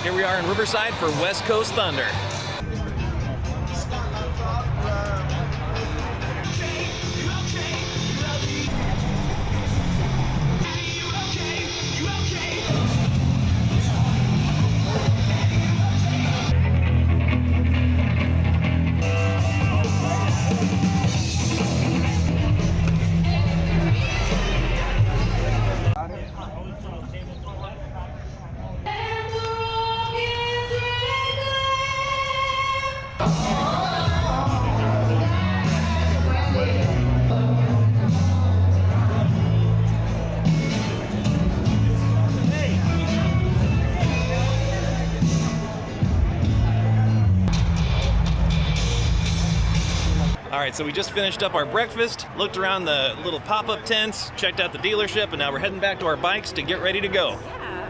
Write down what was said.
Here we are in Riverside for West Coast Thunder. All right, so we just finished up our breakfast, looked around the little pop-up tents, checked out the dealership, and now we're heading back to our bikes to get ready to go. Yeah.